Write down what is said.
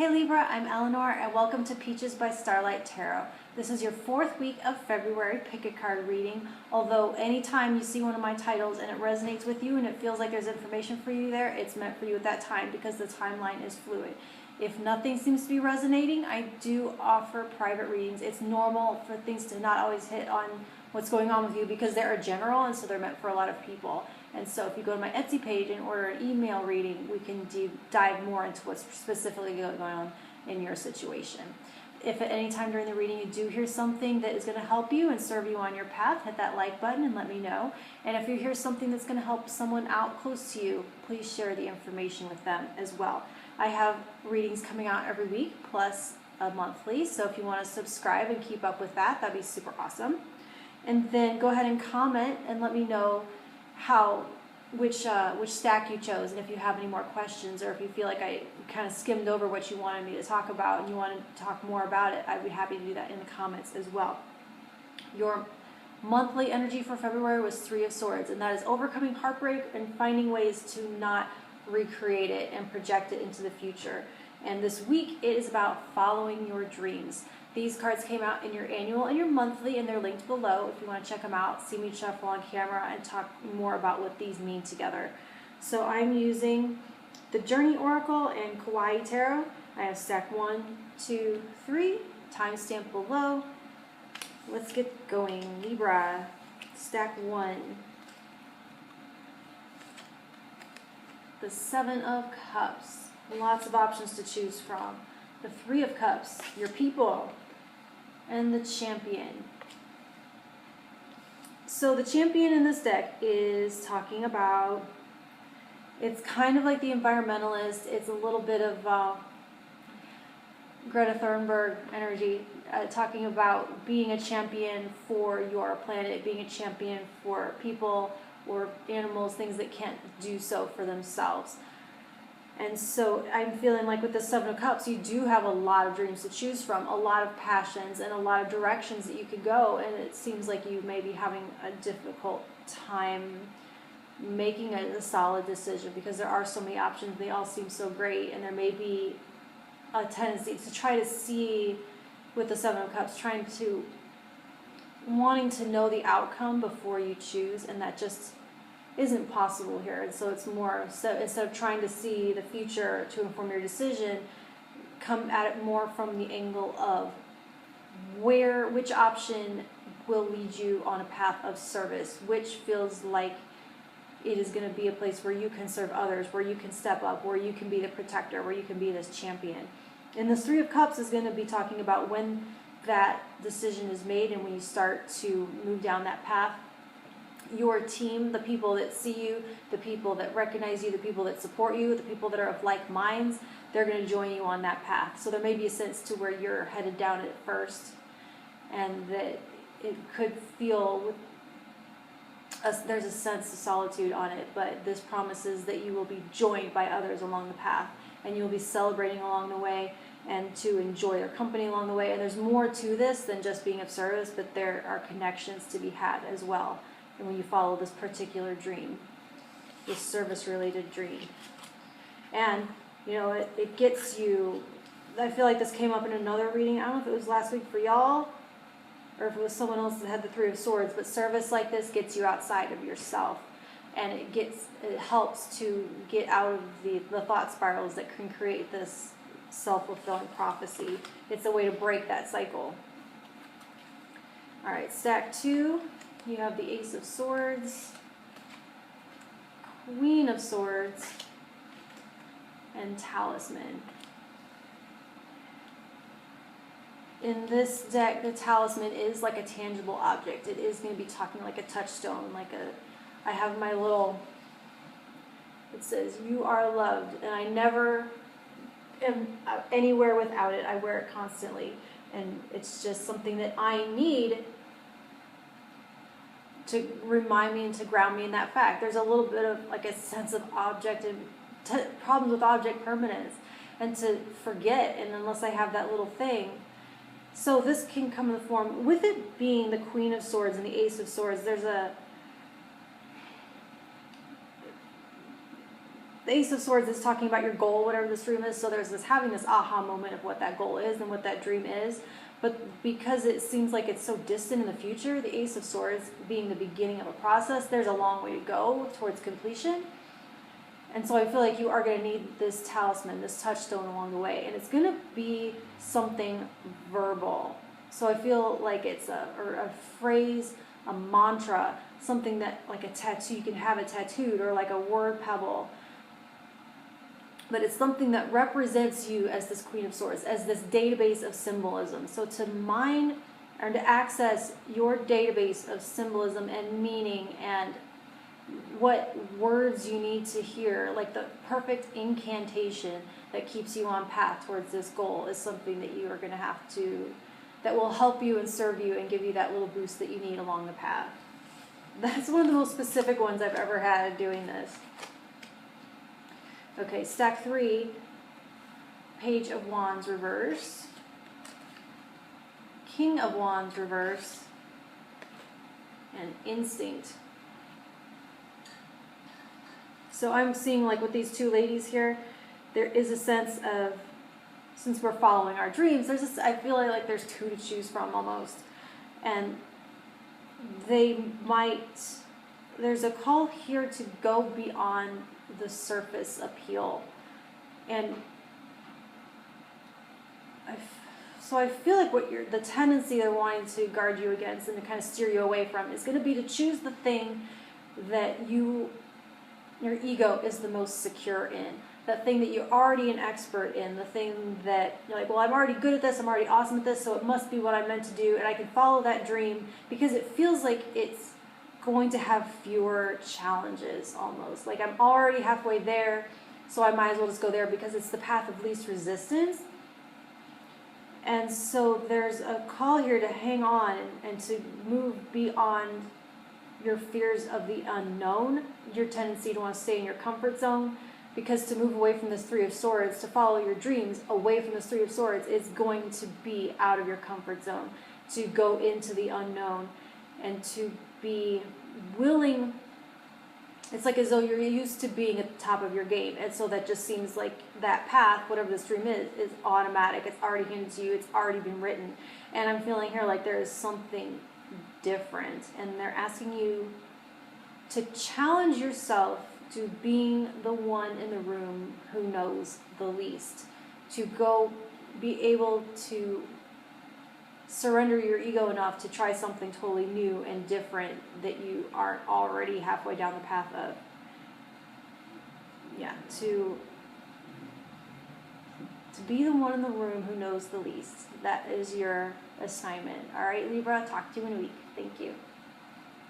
Hey Libra, I'm Eleanor and welcome to Peaches by Starlight Tarot. This is your 4th week of February pick a card reading. Although anytime you see one of my titles and it resonates with you and it feels like there's information for you there, it's meant for you at that time because the timeline is fluid. If nothing seems to be resonating, I do offer private readings. It's normal for things to not always hit on what's going on with you because they're general and so they're meant for a lot of people. And so if you go to my Etsy page and order an email reading, we can dive more into what's specifically going on in your situation. If at any time during the reading you do hear something that is going to help you and serve you on your path, hit that like button and let me know. And if you hear something that's going to help someone out close to you, please share the information with them as well. I have readings coming out every week plus a monthly, so if you want to subscribe and keep up with that, that'd be super awesome. And then go ahead and comment and let me know which stack you chose, and if you have any more questions or if you feel like I kind of skimmed over what you wanted me to talk about and you want to talk more about it, I'd be happy to do that in the comments as well. Your monthly energy for February was 3 of Swords, and that is overcoming heartbreak and finding ways to not recreate it and project it into the future. And this week it is about following your dreams. These cards came out in your annual and your monthly, and they're linked below if you want to check them out, see me shuffle on camera, and talk more about what these mean together. So I'm using the Journey Oracle and Kawaii Tarot. I have stack 1, 2, 3, timestamp below. Let's get going. Libra, stack 1. The 7 of Cups. Lots of options to choose from. The 3 of Cups, your people, and the Champion. So the Champion in this deck is talking about, it's kind of like the environmentalist. It's a little bit of Greta Thunberg energy, talking about being a champion for your planet, being a champion for people or animals, things that can't do so for themselves. And so I'm feeling like with the 7 of Cups, you do have a lot of dreams to choose from, a lot of passions, and a lot of directions that you could go. And it seems like you may be having a difficult time making a solid decision because there are so many options. They all seem so great. And there may be a tendency to try to see, with the 7 of Cups, wanting to know the outcome before you choose. And that just isn't possible here. And so it's more, so instead of trying to see the future to inform your decision, come at it more from the angle of which option will lead you on a path of service, which feels like it is going to be a place where you can serve others, where you can step up, where you can be the protector, where you can be this champion. And this 3 of Cups is going to be talking about when that decision is made and when you start to move down that path. Your team, the people that see you, the people that recognize you, the people that support you, the people that are of like minds, they're going to join you on that path. So there may be a sense to where you're headed down at first, and that it could feel, there's a sense of solitude on it, but this promises that you will be joined by others along the path, and you'll be celebrating along the way and to enjoy their company along the way. And there's more to this than just being of service, but there are connections to be had as well. And when you follow this particular dream, this service-related dream. And, you know, it gets you, I feel like this came up in another reading. I don't know if it was last week for y'all or if it was someone else that had the 3 of Swords, but service like this gets you outside of yourself. And it helps to get out of the thought spirals that can create this self-fulfilling prophecy. It's a way to break that cycle. All right, stack 2. You have the Ace of Swords, Queen of Swords, and Talisman. In this deck, the Talisman is like a tangible object. It is going to be talking like a touchstone, I have my little, it says, "You are loved," and I never am anywhere without it. I wear it constantly, and it's just something that I need to remind me and to ground me in that fact. There's a little bit of like a sense of object and problems with object permanence and to forget, and unless I have that little thing. So this can come in the form, with it being the Queen of Swords and the Ace of Swords, the Ace of Swords is talking about your goal, whatever this dream is. So there's this having this aha moment of what that goal is and what that dream is. But because it seems like it's so distant in the future, the Ace of Swords being the beginning of a process, there's a long way to go towards completion. And so I feel like you are going to need this talisman, this touchstone along the way. And it's going to be something verbal. So I feel like it's a phrase, a mantra, something that, like a tattoo, you can have it tattooed, or like a word pebble. But it's something that represents you as this Queen of Swords, as this database of symbolism. So to mine or to access your database of symbolism and meaning and what words you need to hear, like the perfect incantation that keeps you on path towards this goal, is something that you are going to have to, that will help you and serve you and give you that little boost that you need along the path. That's one of the most specific ones I've ever had doing this. Okay, stack 3, Page of Wands reverse, King of Wands reverse, and Instinct. So I'm seeing, like, with these two ladies here, there is a sense of, since we're following our dreams, there's this, I feel like there's two to choose from almost. And they might, there's a call here to go beyond the surface appeal. And so I feel like what the tendency they're wanting to guard you against and to kind of steer you away from is going to be to choose the thing that your ego is the most secure in. That thing that you're already an expert in, the thing that you're like, well, I'm already good at this, I'm already awesome at this, so it must be what I'm meant to do, and I can follow that dream because it feels like it's going to have fewer challenges almost. Like, I'm already halfway there, so I might as well just go there because it's the path of least resistance. And so there's a call here to hang on and to move beyond your fears of the unknown, your tendency to want to stay in your comfort zone. Because to move away from this Three of Swords, to follow your dreams away from this Three of Swords, is going to be out of your comfort zone. To go into the unknown and to be willing. It's like as though you're used to being at the top of your game. And so that just seems like that path, whatever this dream is automatic. It's already handed to you. It's already been written. And I'm feeling here like there is something different. And they're asking you to challenge yourself to being the one in the room who knows the least, to go be able to surrender your ego enough to try something totally new and different that you aren't already halfway down the path of. Yeah, to be the one in the room who knows the least. That is your assignment. All right, Libra, talk to you in a week. Thank you.